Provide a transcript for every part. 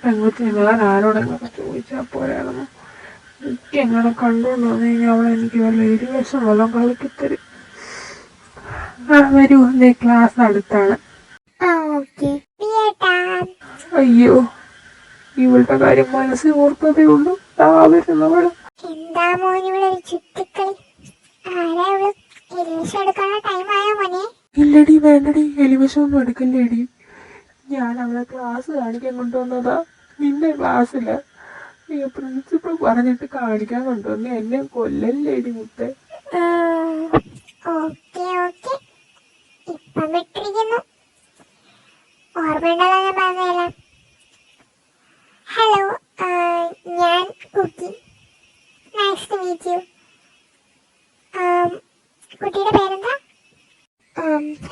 പെൺകുട്ടി ഞാൻ ആരോടെങ്കിലും ചോദിച്ചാൽ പോരായിരുന്നു. എനിക്ക് എങ്ങനെ കണ്ടുകൊണ്ട് വന്നു കഴിഞ്ഞാൽ അവളെ എനിക്ക് വല്ല ഇരുവശം വല്ലതും കളിക്കത്തരും. വരൂ, ക്ലാസ് അടുത്താണ്. അയ്യോ, ഇവളുടെ കാര്യം മനസ്സിൽ ഓർത്തതേ ഉള്ളൂ. വരുന്നവള് ഇല്ലടി, വേണ്ടടി, എലിവശം ഒന്നും എടുക്കല്ലേടി. ഞാൻ അവളെ ക്ലാസ് കാണിക്കാൻ കൊണ്ടുവന്നതാ. നിന്റെ ക്ലാസ്സില് പ്രിൻസിപ്പൾ പറഞ്ഞിട്ട് കാണിക്കാൻ കൊണ്ടുവന്ന് എന്നെ കൊല്ലല്ലേടി മുത്തേ. ഹലോ, ഞാൻ Cookie. Nice to meet you. കുട്ടിയുടെ പേരെന്താ?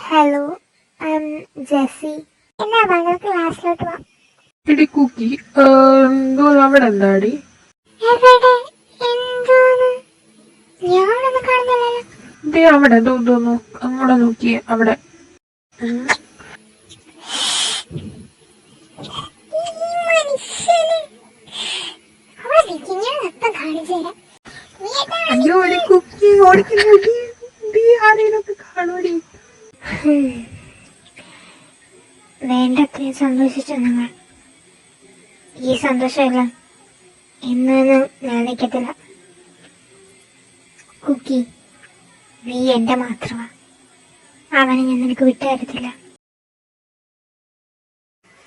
Hello, Jessie. എന്നാ നിങ്ങൾക്ക് ക്ലാസ്സിലോട്ട് പോവാം. എടി കുക്കി, എന്തോ അവിടെ എന്താടി? എവിടെ? എന്തോന്ന്? ഞാനൊന്നും കാണുന്നില്ലല്ലോ. അവിടെ എന്തോന്നു, അങ്ങോട്ട് നോക്കിയേ, അവിടെ. അയ്യോ, ഒരു കുക്കി ഓടിക്കുന്നോടി, ആരെയൊക്കെ കാണുവടി. വേണ്ടത്രയും സന്തോഷിച്ചു നിങ്ങൾ. ഈ സന്തോഷമല്ല എന്നൊന്നും ഞാൻ നിൽക്കത്തില്ല. കുക്കി, നീ എന്റെ മാത്രമാ. അവനെ ഞാൻ നിനക്ക് വിട്ടുതരത്തില്ല.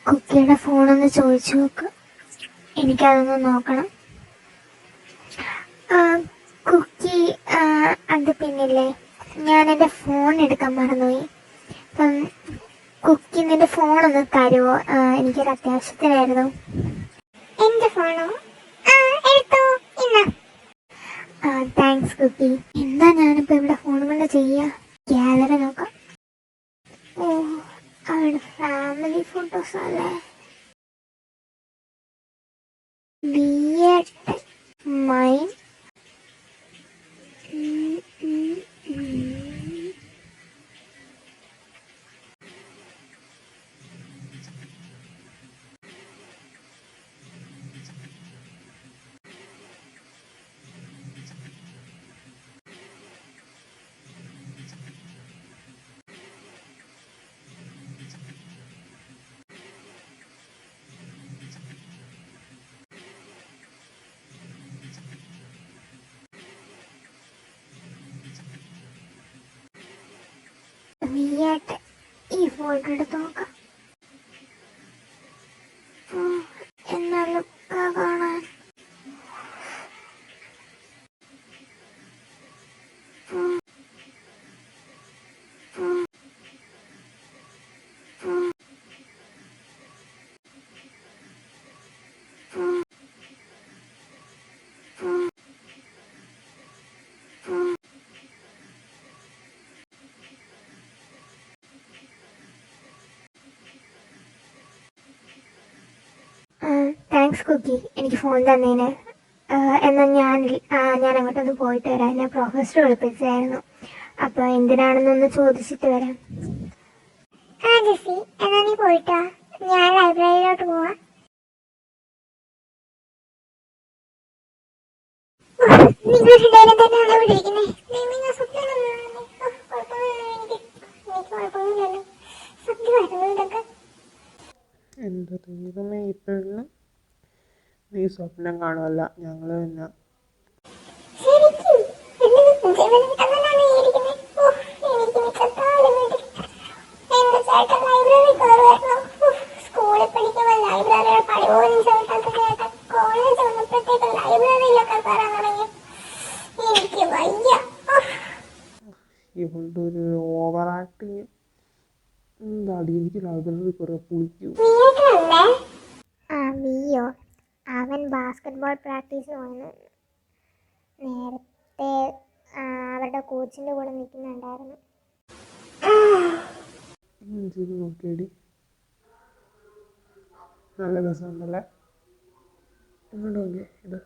കുക്കിയുടെ ഫോണൊന്ന് ചോദിച്ചു നോക്ക്. എനിക്കതൊന്ന് നോക്കണം. കുക്കി, അത് പിന്നില്ലേ, ഞാൻ എൻ്റെ ഫോൺ എടുക്കാൻ മറന്നുപോയി. അപ്പം കുക്കി നിന്റെ ഫോണൊന്ന് തരുമോ? എനിക്കൊരു അത്യാവശ്യത്തിനായിരുന്നു. എന്റെ ഫോണോ? എടുത്തോ, ഇന്ന. താങ്ക്സ് കുക്കി. എന്താ ഞാനിപ്പോ ഇവിടെ ഫോൺ കൊണ്ട് ചെയ്യാ? ഗാലറി നോക്കാം. ഓ, അവരുടെ ഫാമിലി ഫോട്ടോസ് അല്ലേ. മൈൻ. ഈ ഫോട്ടോ എടുത്ത് നോക്കാം. എന്നാലും കാണാൻ താങ്ക്സ് കുക്കി, എനിക്ക് ഫോൺ തന്നേന്. എന്നാൽ ഞാൻ അങ്ങോട്ടൊന്ന് പോയിട്ട് വരാം. ഞാൻ പ്രൊഫസർ വിളിപ്പിച്ചായിരുന്നു. അപ്പോൾ എന്തിനാണെന്നൊന്ന് ചോദിച്ചിട്ട് വരാം. ജെസ്സി, എന്നാ നീ പോയിട്ടാ, ഞാൻ ലൈബ്രറിയിലോട്ട് പോവാം. എന്റെ ദൈവമേ, ഇപ്പോഴും നീ സ്വപ്നം കാണുമല്ല, ഞങ്ങള് തന്നെ. സ്കൂളിൽ പഠിക്കുമ്പോൾ ലൈബ്രറിയുടെ പടി പോലും ചോദിക്കാത്ത ചേട്ടൻ കോളേജ് വന്നപ്പോഴത്തേക്ക് ലൈബ്രറിയിലൊക്കെ കയറാൻ തുടങ്ങി. എനിക്ക് വയ്യ. ഇവളുടെ ഒരു ഓവർ ആക്ടിങ് എന്താടി. എനിക്ക് ലൈബ്രറി കുറെ പുളിക്കൂ. വിയോ, അവൻ ബാസ്കറ്റ്ബോൾ പ്രാക്ടീസിന് പോയെന്ന്. നേരത്തെ അവരുടെ കോച്ചിന്റെ കൂടെ നിൽക്കുന്നുണ്ടായിരുന്നു. ചെയ്ത് നോക്കിയടി, നല്ല രസമുണ്ടല്ലേ. ഇങ്ങോട്ട് നോക്കിയേ, ഇത്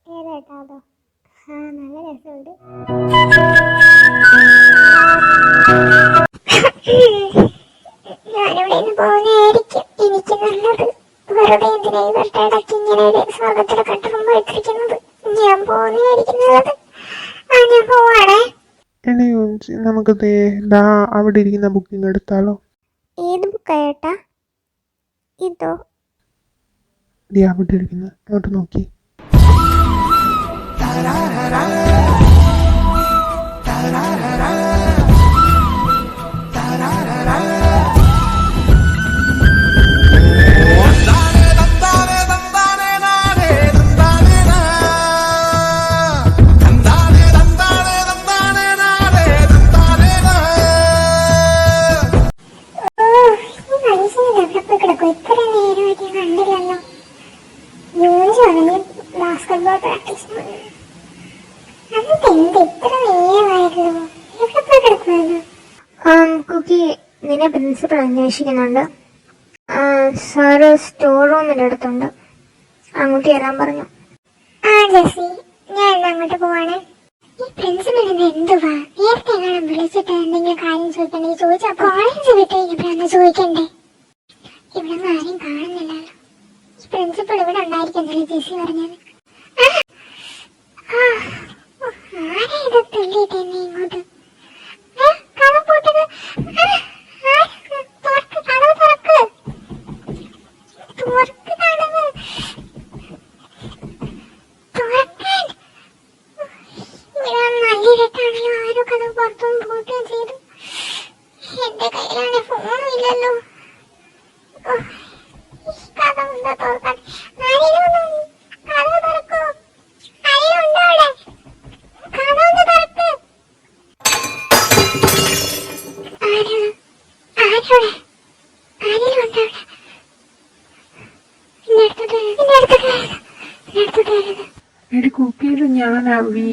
ഏതായിട്ടാ? അതോ? നല്ല രസമുണ്ട്. ഞാനിവിടെ നിന്ന് പോകുന്നതായിരിക്കും എനിക്ക് നല്ലത്. വെറുതെ എന്തിനാ ഞാൻ പോവാണേ. എടി നമുക്ക് ദാ അവിടെ ഇരിക്കുന്ന ബുക്കിംഗ് എടുത്താലോ? ഏത് ബുക്കാ ഏട്ടാ? ഇതോ? ദേ അവിടെ ഇരിക്കുന്ന അങ്ങോട്ട് നോക്കി. കുക്കി, നിന്നെ പ്രിൻസിപ്പൽ അന്വേഷിക്കുന്നുണ്ട്. സാറ് സ്റ്റോർ റൂമിൻ്റെ അടുത്തുണ്ട്, അങ്ങോട്ട് ചെല്ലാൻ പറഞ്ഞു. ആ ജെസ്സി, ഞാൻ അങ്ങോട്ട് പോവാണ്. ഈ പ്രിൻസിപ്പലിന് എന്തുവാ? നേരത്തെ എങ്ങനെ വിളിച്ചിട്ട് എന്തെങ്കിലും കാര്യം ചോദിക്കണ്ടെങ്കിൽ ചോദിച്ചാൽ കോളേജ് വിട്ട് കഴിഞ്ഞപ്പോഴാണ് ചോദിക്കണ്ടേ? ഇവിടെ ഒന്നും ആരും കാണുന്നില്ലല്ലോ. ഈ പ്രിൻസിപ്പൾ ഇവിടെ ഉണ്ടായിരിക്കുന്നല്ലേ ജെസ്സി പറഞ്ഞത്. ആരാ ഇത് തള്ളിയിട്ട് എന്നെ ഇങ്ങോട്ട്? കഥ പൂട്ടത്. കഥവ് തുറക്ക്. തുറക്ക് കഥവ്. തുറക്കാൻ. ഇവിടെ നല്ലിരട്ടാണല്ലോ. ആരോ കഥവ് പുറത്തുനിന്ന് പൂട്ടുകയും ചെയ്തു. എന്റെ കയ്യിലാണെങ്കിൽ ഫോണും ഇല്ലല്ലോ. കഥവുണ്ടോ തുറക്കാൻ? ആരെങ്കിലും കഥവ് തുറക്കോ? ആരെങ്കിലും ഉണ്ടോ അവിടെ? കഥവൊന്ന് തുറക്ക്. എടി കുക്കിയത് ഞാനാ വി.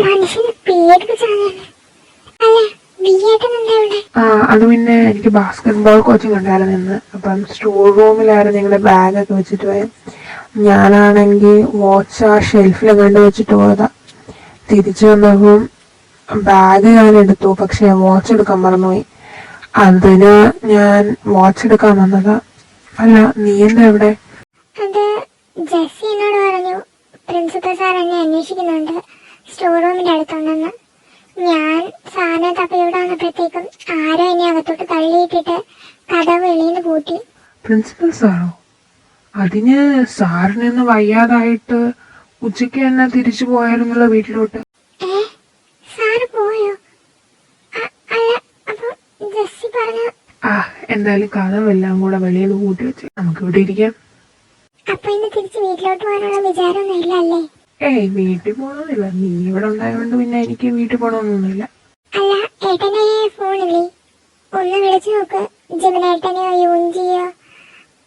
മനുഷ്യനെ പേടിപ്പിച്ചാണ്. അത് പിന്നെ എനിക്ക് ബാസ്കറ്റ് ബോൾ കോച്ചിങ് ഉണ്ടായിരുന്നു ഇന്ന്. അപ്പം സ്റ്റോർ റൂമിലായിരുന്നു ഞങ്ങളുടെ ബാഗൊക്കെ വെച്ചിട്ട് പോയത്. ഞാനാണെങ്കിൽ വാച്ച് ആ ഷെൽഫിൽ കണ്ടു വെച്ചിട്ട് പോയതാ. തിരിച്ചു വന്നപ്പം ബാഗ് ഞാൻ എടുത്തു, പക്ഷെ വാച്ച് എടുക്കാൻ മറന്നുപോയി. അതിന് ഞാൻ വാച്ച് എടുക്കാൻ വന്നതാ. അല്ല, നീ എന്താ എവിടെ? അത് ജെസ്സി എന്നോട് പറഞ്ഞു, പ്രിൻസിപ്പൽ സാർ എന്നെ അന്വേഷിക്കുന്നുണ്ട്, സ്റ്റോർ റൂമിന്റെ അടുത്തുണ്ടെന്ന്. ഞാൻ സാറിനെ തപ്പി ഇവിടെ വന്നപ്പോഴത്തേക്കും ആരോ എന്നെ അകത്തോട്ട് തള്ളിയിട്ടിട്ട് കഥവ് വെളിയിൽ പൂട്ടി. പ്രിൻസിപ്പൽ സാറോ? അതിന് സാറിനൊന്ന് വയ്യാതായിട്ട് ഉച്ചയ്ക്ക് തന്നെ തിരിച്ചു പോയായിരുന്നല്ലോ വീട്ടിലോട്ട്. സാറ് പോയോ? അല്ല, അപ്പൊ ജെസ്സി പറഞ്ഞു. എന്തായാലും കഥവെല്ലാം കൂടെ വെളിയിൽ കൂട്ടി വെച്ച് നമുക്ക് ഇവിടെ ഇരിക്കാം. അപ്പൊ ഇന്ന് തിരിച്ച് വീട്ടിലോട്ട് പോകാനുള്ള വിചാരമൊന്നും ഇല്ലല്ലേ? വീട്ടിൽ പോകണമെന്നില്ല. നീ ഇവിടെ ഉണ്ടായതുകൊണ്ട് പിന്നെ എനിക്ക് വീട്ടിൽ പോകണമെന്നൊന്നുമില്ല. അല്ല, ഏട്ടനെ ഫോണില്ലേ? ഒന്ന് വിളിച്ചു നോക്ക്. ജിബിനേട്ടനെയോ യൂഞ്ചിയോ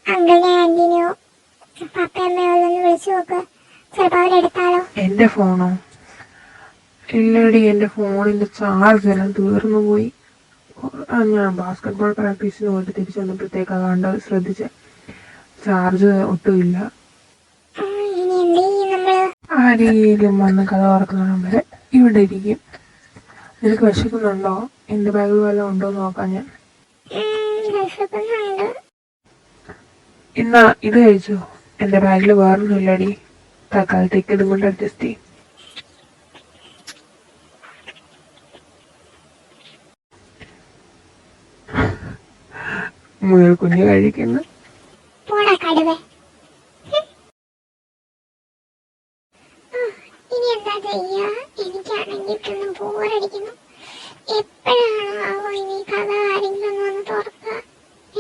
അങ്കിളിനെ ആന്റിനെയോ പപ്പയമ്മയോ ഒന്ന് വിളിച്ചു നോക്ക്. ചിലപ്പോ അവരെടുത്താലോ? എന്റെ ഫോണോ? ഇല്ലടി, എന്റെ ഫോണിന്റെ ചാർജ് എല്ലാം തീർന്നു പോയി. ഞാൻ ബാസ്കറ്റ് ബോൾ പ്രാക്ടീസിന് പോയിട്ട് തിരിച്ചു വന്നപ്പോഴത്തേക്ക് അതുകൊണ്ട് ശ്രദ്ധിച്ച ചാർജ് ഒട്ടുമില്ല. ആരെങ്കിലും വന്ന് കഥ തുറക്കുന്ന വരെ ഇവിടെ ഇരിക്കും. നിനക്ക് വിശക്കുന്നുണ്ടോ? എന്റെ ബാഗിൽ വല്ലതും ഉണ്ടോ നോക്കാം ഞാൻ. എന്നാ ഇത് കഴിച്ചോ. എന്റെ ബാഗിൽ വേറൊന്നുമില്ലടി. തൽക്കാലത്തേക്ക് ഇതും കൊണ്ട് അഡ്ജസ്റ്റ് ചെയ്യും. മുയൽ കുഞ്ഞ് കഴിക്കുന്നു. ഇനി എന്താ ചെയ്യാ? എനിക്കാണെങ്കിൽ ബോറടിക്കുന്നു. എപ്പോഴാണോ ഇനി കഥ ആരെങ്കിലും വന്ന് തുറക്കുക?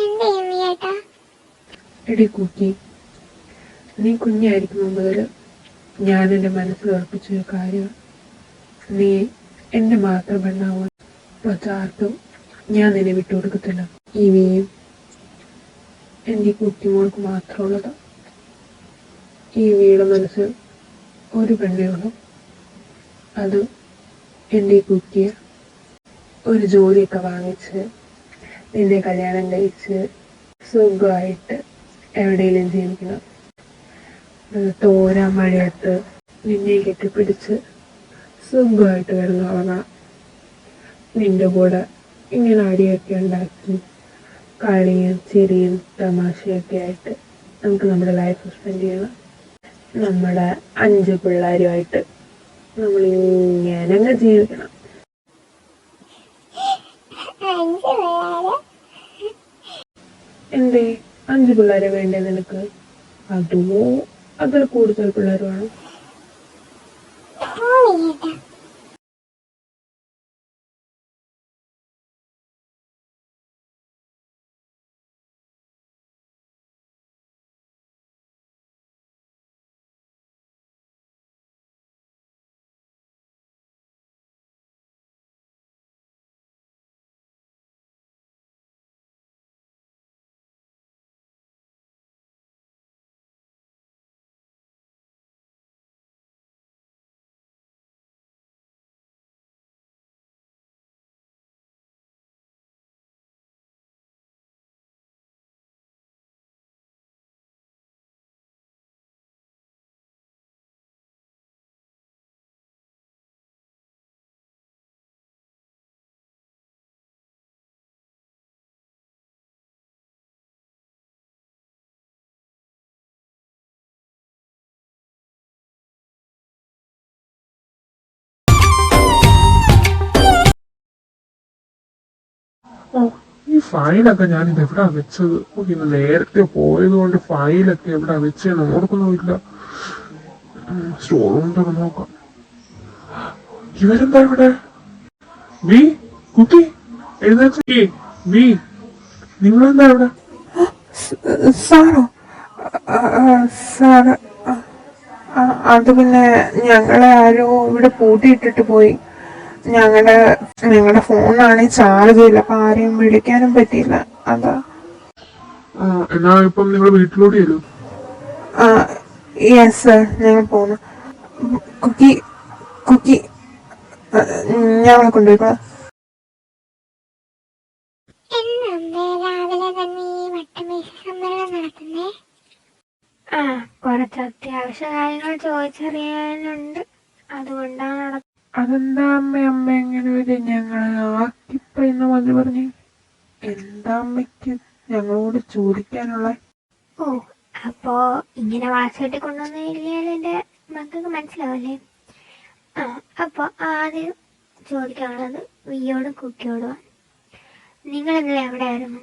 എന്ത് ചെയ്യും ചേട്ടാ? എടി കുക്കി, നീ കുഞ്ഞായിരിക്കും മുതൽ ഞാൻ എൻ്റെ മനസ്സിൽ ഉറപ്പിച്ചൊരു കാര്യം, നീ എൻ്റെ മാത്രം പെണ്ണാവും. മറ്റാർക്കും ഞാൻ നിന്നെ വിട്ടുകൊടുക്കത്തില്ല. ഈ വീയും എൻ്റെ കുട്ടിമോൾക്ക് മാത്രമുള്ളത്. ഈ വീയുടെ മനസ്സിൽ ഒരു പെണ്ണേ ഉള്ളൂ, അത് എൻ്റെ ഈ കുക്കിയെ. ഒരു ജോലിയൊക്കെ വാങ്ങിച്ച് നിന്നെ കല്യാണം കഴിച്ച് സുഖമായിട്ട് എവിടെയെങ്കിലും ജീവിക്കണം. തോരാ മഴയത്ത് നിന്നെ കെട്ടിപ്പിടിച്ച് സുഖമായിട്ട് കിടന്നുറങ്ങണം. നിന്റെ കൂടെ ഇങ്ങനെ അടിയൊക്കെ ഉണ്ടാക്കി കളിയും ചിരിയും തമാശയൊക്കെ ആയിട്ട് നമുക്ക് നമ്മുടെ ലൈഫ് സ്പെൻഡ് ചെയ്യണം. നമ്മുടെ 5 പിള്ളേരുമായിട്ട് നമ്മൾ ഇങ്ങനെ ജീവിക്കണം. 5 പിള്ളേര്. എന്തേ 5 പിള്ളേരെ വേണ്ടേ നിനക്ക്? അതോ അതിൽ കൂടുതൽ പിള്ളേർ വേണം? ചേട്ടാ ഓ, ഈ ഫയലൊക്കെ ഞാൻ ഇത് എവിടാ വെച്ചത്? ഓ, ഇന്ന് നേരത്തെ പോയത് കൊണ്ട് ഫയലൊക്കെ എവിടാ വെച്ചെന്ന് ഓർക്കുന്നുമില്ല. സ്റ്റോർ റൂം തുറന്നു നോക്കാം. ഇവരെന്താ ഇവിടെ? വി കുട്ടി എഴുന്നേറ്റ്. വി നിങ്ങളെന്താ ഇവിടെ? സാറോ? സാറ് അത് പിന്നെ ഞങ്ങളെ ആരോ ഇവിടെ പൂട്ടിയിട്ടിട്ട് പോയി. ഞങ്ങളുടെ ഫോണാണെങ്കിൽ ചാർജ് ഇല്ല, അപ്പൊ ആരെയും വിളിക്കാനും പറ്റിയില്ല. അതാ. എന്നാ ഇപ്പം നിങ്ങൾ വീട്ടിലോട്ട് ചെല്ലൂ. യെസ് സർ, ഞങ്ങൾ പോന്നു. കുക്കി കുക്കി ഞങ്ങളെ കൊണ്ടുപോയിക്കോളാം. രാവിലെ തന്നെ ഈ വട്ടമേശ സമ്മേളനം നടത്തുന്നേ? കുറച്ച് അത്യാവശ്യ കാര്യങ്ങൾ ചോദിച്ചറിയാനുണ്ട്, അതുകൊണ്ടാണ്. അതെന്താ അമ്മ എങ്ങനെ വരും? ഞങ്ങളെ ആക്കിപ്പോ മതി പറഞ്ഞു. എന്താ അമ്മയ്ക്ക് ഞങ്ങളോട് ചോദിക്കാനുള്ള? ഓ, അപ്പോ ഇങ്ങനെ വളച്ചെട്ടി കൊണ്ടുവന്നില്ലാൽ എന്റെ മക്കൾക്ക് മനസ്സിലാവല്ലേ? അപ്പൊ ആദ്യം ചോദിക്കാനുള്ളത് വിയോടും കുക്കിയോടുമാണ്. നിങ്ങൾ ഇന്നലെ എവിടെയായിരുന്നു?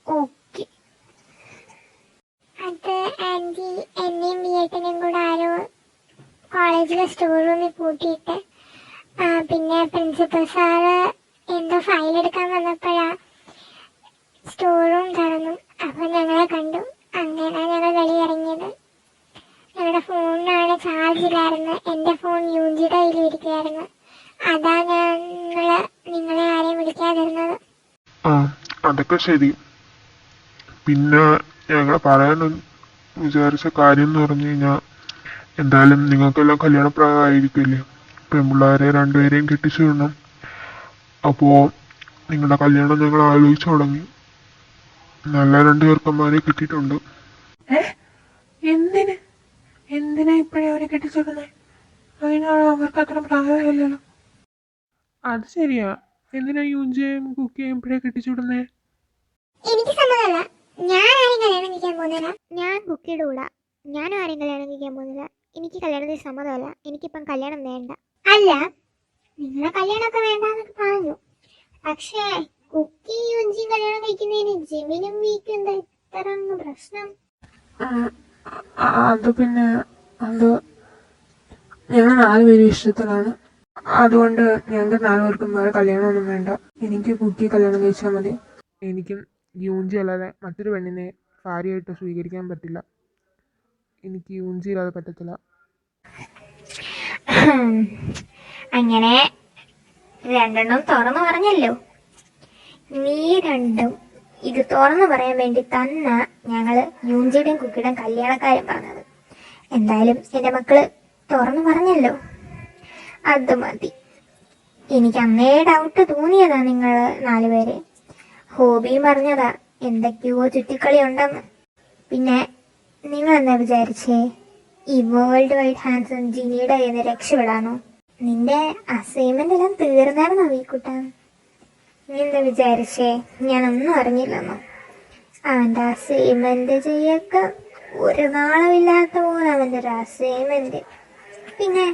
ഓക്കെ, അത് ആന്റി എന്നെയും വിയേട്ടനെയും കൂടെ ആരോ കോളേജിലെ സ്റ്റോർ റൂമിൽ പൂട്ടിയിട്ട് പിന്നെ പ്രിൻസിപ്പൽ സാറ് എന്തോ ഫയൽ എടുക്കാൻ വന്നപ്പോഴാ സ്റ്റോർ റൂം തുറന്നു. അപ്പൊ ഞങ്ങളെ കണ്ടു. അങ്ങനെ ഞങ്ങൾ വെളിയിറങ്ങിയത്. ഞങ്ങളുടെ ഫോണിനാണ് ചാർജ് ഇല്ലായിരുന്നു. എൻ്റെ ഫോൺ യൂജിയുടെ കയ്യിലിരിക്കുകയായിരുന്നു. അതാ നിങ്ങളെ ആരെയും വിളിക്കാതിരുന്നത്. അതൊക്കെ ശരി. പിന്നെ ഞങ്ങൾ പറയാൻ വിചാരിച്ച കാര്യം എന്ന് പറഞ്ഞു കഴിഞ്ഞാൽ, എന്തായാലും നിങ്ങൾക്കെല്ലാം കല്യാണപ്രായമായിരിക്കില്ലേ? പെൺപിള്ളേരെ 2 പേരെയും കെട്ടിച്ചു വിടണം. അപ്പോ നിങ്ങളുടെ കല്യാണം ഞങ്ങൾ ആലോചിച്ചു തുടങ്ങി. നല്ല 2 ചെറുക്കന്മാരെ കിട്ടിയിട്ടുണ്ട്. എന്തിനാ ഇപ്പോഴേ അവരെ കെട്ടിച്ചുവിടുന്നേ? അതിനാണോ? അവർക്ക് അത്ര പ്രായമില്ലല്ലോ. അത് ശരിയാ. എന്തിനാ യൂജിയും കുക്കിയും ഇപ്പോഴേ കെട്ടിച്ചുവിടുന്നേ? എനിക്ക് സമ്മതമല്ല. ഞാൻ ആരെയും കല്യാണം കഴിക്കാൻ പോകുന്നില്ല. ഞാൻ കുക്കിയുടെ കൂടെ. ഞാനും ആരെയും കല്യാണം കഴിക്കാൻ പോകുന്നില്ല. എനിക്ക് കല്യാണത്തിന് സമ്മതമല്ല. എനിക്കിപ്പം കല്യാണം വേണ്ട. അല്ല, നിങ്ങളെ കല്യാണമൊക്കെ വേണ്ടെന്നൊക്കെ പറഞ്ഞു. പക്ഷേ കുക്കി യൂജിയും കല്യാണം കഴിക്കുന്നതിന് ജിമിനും വീക്കും എന്താ ഇത്ര പ്രശ്നം? അത് പിന്നെ അത് ഞങ്ങൾ 4 പേരും ഇഷ്ടത്തിലാണ്. അതുകൊണ്ട് ഞങ്ങൾക്ക് 4 പേർക്കും വേറെ കല്യാണമൊന്നും വേണ്ട. എനിക്ക് കുക്കി കല്യാണം കഴിച്ചാൽ മതി. എനിക്കും യൂഞ്ചി അല്ലാതെ മറ്റൊരു പെണ്ണിനെ ഭാര്യയായിട്ട് സ്വീകരിക്കാൻ പറ്റില്ല. എനിക്ക് യൂഞ്ചി ഇല്ലാതെ പറ്റത്തില്ല. അങ്ങനെ 2 തുറന്നു പറഞ്ഞല്ലോ. നീ 2 ഇത് തുറന്നു പറയാൻ വേണ്ടി തന്ന ഞങ്ങള് യൂഞ്ചിയുടെയും കുക്കിയുടെയും കല്യാണക്കാരും പറഞ്ഞത്. എന്തായാലും എന്റെ മക്കള് തുറന്നു പറഞ്ഞല്ലോ, അത് മതി. എനിക്ക് അന്നേ ഡൗട്ട് തോന്നിയതാ നിങ്ങൾ 4 പേര്. ഹോബിയും പറഞ്ഞതാ എന്തൊക്കെയോ ചുറ്റിക്കളി ഉണ്ടെന്ന്. പിന്നെ നിങ്ങൾ എന്താ വിചാരിച്ചേ? ഈ വേൾഡ് വൈഡ് ഹാൻഡ്സം ജിനിയുടെ കയ്യിൽ നിന്ന് രക്ഷപ്പെടാനോ? നിന്റെ അസൈൻമെന്റ് എല്ലാം തീർന്നായിരുന്നോ വീക്കുട്ടാ? നീ എന്താ വിചാരിച്ചേ ഞാനൊന്നും അറിഞ്ഞില്ലെന്നോ? അവന്റെ അസൈൻമെന്റ് ചെയ്യൊക്കെ ഒരു നാളമില്ലാത്ത പോലെ അവൻ്റെ ഒരു അസൈൻമെന്റ്. പിന്നെ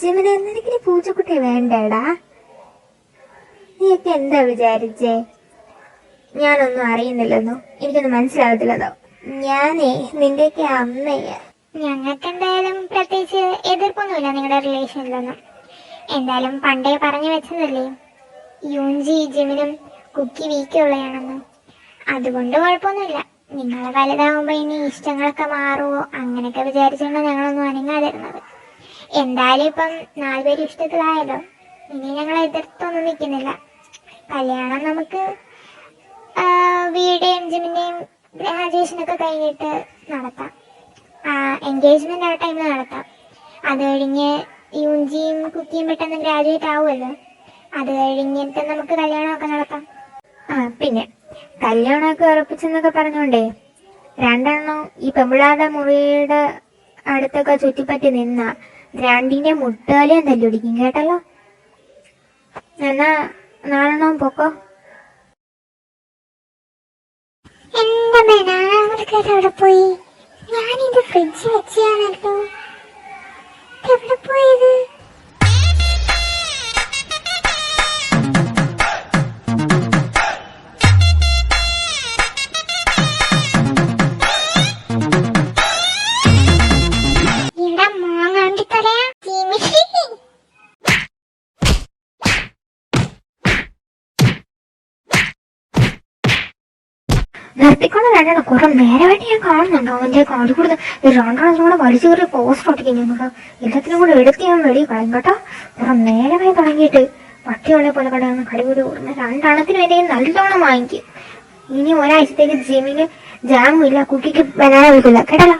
ജിമിന് എന്തെങ്കിലും പൂച്ചക്കുട്ടിയെ വേണ്ടേടാ? നീയൊക്കെ എന്താ വിചാരിച്ചേ? ഞാനൊന്നും അറിയുന്നില്ലെന്നോ, എനിക്കൊന്നും മനസ്സിലാകത്തില്ലെന്നോ? ഞാനേ നിന്റെയൊക്കെ അമ്മയാ. ഞങ്ങൾക്ക് എന്തായാലും പ്രത്യേകിച്ച് എതിർപ്പൊന്നുമില്ല നിങ്ങളുടെ റിലേഷനിലൊന്നും. എന്തായാലും പണ്ടേ പറഞ്ഞു വെച്ചതല്ലേ യൂഞ്ചി ജിമിനും കുക്കി വീക്കുള്ളതാണെന്ന്. അതുകൊണ്ട് കുഴപ്പമൊന്നുമില്ല. നിങ്ങൾ വലുതാകുമ്പോൾ ഇനി ഇഷ്ടങ്ങളൊക്കെ മാറുമോ അങ്ങനെയൊക്കെ വിചാരിച്ചുകൊണ്ട് ഞങ്ങളൊന്നും അനങ്ങാതിരുന്നത്. എന്തായാലും ഇപ്പം 4 പേരും ഇഷ്ടത്തിലായല്ലോ. ഇനി ഞങ്ങൾ എതിർത്തൊന്നും നിൽക്കുന്നില്ല. കല്യാണം നമുക്ക് വീടിൻ്റെയും ജിമിൻ്റെയും ഗ്രാജുവേഷനൊക്കെ കഴിഞ്ഞിട്ട് നടത്താം. എൻഗേജ്മെന്റ് ആ ടൈമിൽ നടത്താം. അത് കഴിഞ്ഞ് യൂഞ്ചിയും കുക്കിയും പെട്ടെന്ന് ഗ്രാജുവേറ്റ് ആവുമല്ലോ. അത് കഴിഞ്ഞിട്ട് നമുക്ക് കല്യാണമൊക്കെ നടത്താം. പിന്നെ കല്യാണമൊക്കെ ഉറപ്പിച്ചെന്നൊക്കെ പറഞ്ഞോണ്ടേ 2 എണ്ണം ഈ പെമ്പിളാരുടെ മുറിയുടെ അടുത്തൊക്കെ ചുറ്റിപ്പറ്റി നിന്ന 2ന്റെ മുട്ടുകാലിയും തല്ലുപിടിക്കും കേട്ടല്ലോ. എന്നാ 4 എണ്ണവും പൊക്കോ. എന്റെ ബനാന അവിടെ പോയി? ഞാനിത് ഫ്രിഡ്ജ് വെച്ചാണല്ലോ. എവിടെ പോയത്? നിർത്തിക്കൊണ്ട് 2 എണ്ണം കുറെ നേരമായിട്ട് ഞാൻ കാണുന്നുണ്ടോ അവന്റെ കാടി കൊടുത്ത് 2 എണ്ണം കൂടെ വലിച്ചു കയറി പോസ്റ്റർ ഒട്ടിക്കുന്നുണ്ടോ. എല്ലാത്തിനും കൂടെ എടുത്ത് ഞാൻ വെളിയിൽ കളയും കേട്ടോ. കുറെ നേരമായി തുടങ്ങിയിട്ട് പട്ടികളെ പോലെ കടന്ന് കടികൂടി കൂടുന്ന 2 എണ്ണത്തിന് വേണ്ടി നല്ലോണം വാങ്ങിക്കും. ഇനി ഒരാഴ്ചത്തേക്ക് ജിമിന് ജാമും ഇല്ല, കുക്കിക്ക് ബനാന വിൽക്കില്ല കേട്ടല്ലോ.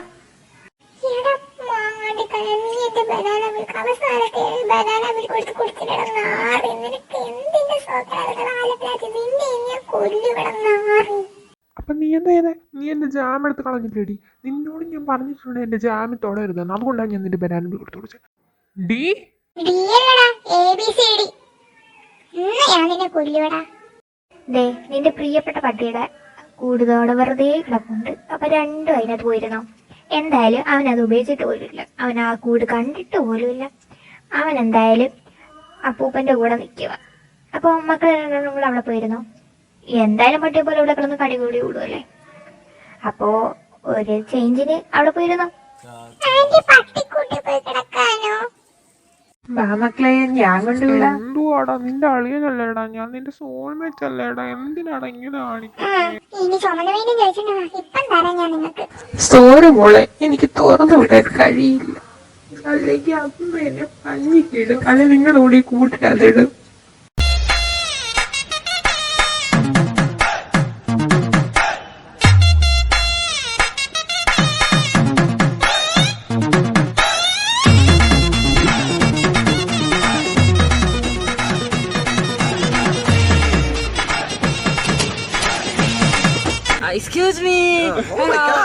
അപ്പം നീ എന്താ ചെയ്തേ? നീ എൻ്റെ ജാം എടുത്ത് കളഞ്ഞില്ലേടി? നിന്നോട് ഞാൻ പറഞ്ഞിട്ടുണ്ട് എൻ്റെ ജാമിൽ തൊടരുതെന്ന്. അതുകൊണ്ടാണ് ഞാൻ നിന്റെ ബനാന കൊടുത്തു കൊടുത്തത്. ഡി നിന്റെ പ്രിയപ്പെട്ട പട്ടിയുടെ കൂടുതലോടെ വെറുതെ കിടപ്പുണ്ട്. അപ്പൊ 2 അതിനകത്ത് പോയിരുന്നോ? എന്തായാലും അവനത് ഉപയോഗിച്ചിട്ട് പോലുമില്ല. അവൻ ആ കൂട് കണ്ടിട്ട് പോലുമില്ല. അവൻ എന്തായാലും അപ്പൂപ്പന്റെ കൂടെ നിൽക്കുക. അപ്പൊ മക്കൾ 2 എണ്ണം കൂടെ അവിടെ പോയിരുന്നോ? എന്തായാലും പട്ടിയെ പോലെ ഇവിടെ കിടന്ന് കടികൂടി കൂടുമല്ലേ. അപ്പോ ഒരു ചേഞ്ചിന് അവിടെ പോയിരുന്നോ? മക്കളെ ഞാൻ കൊണ്ടുവിടാം. എന്തുവാടാ നിന്റെ അളിയനല്ലേടാ ഞാൻ, നിന്റെ സോൾമേറ്റ് അല്ലേടാ, എന്തിനാടാ ഇങ്ങനെ സോറി മോളെ, എനിക്ക് തുറന്നു വിടാൻ കഴിയില്ല. അല്ലെങ്കിൽ അമ്മ എന്നെ പഞ്ഞിക്കിടും, അല്ലെ നിങ്ങളുടെ കൂടി കൂട്ടിനകത്തിടും. Excuse me. Oh my God.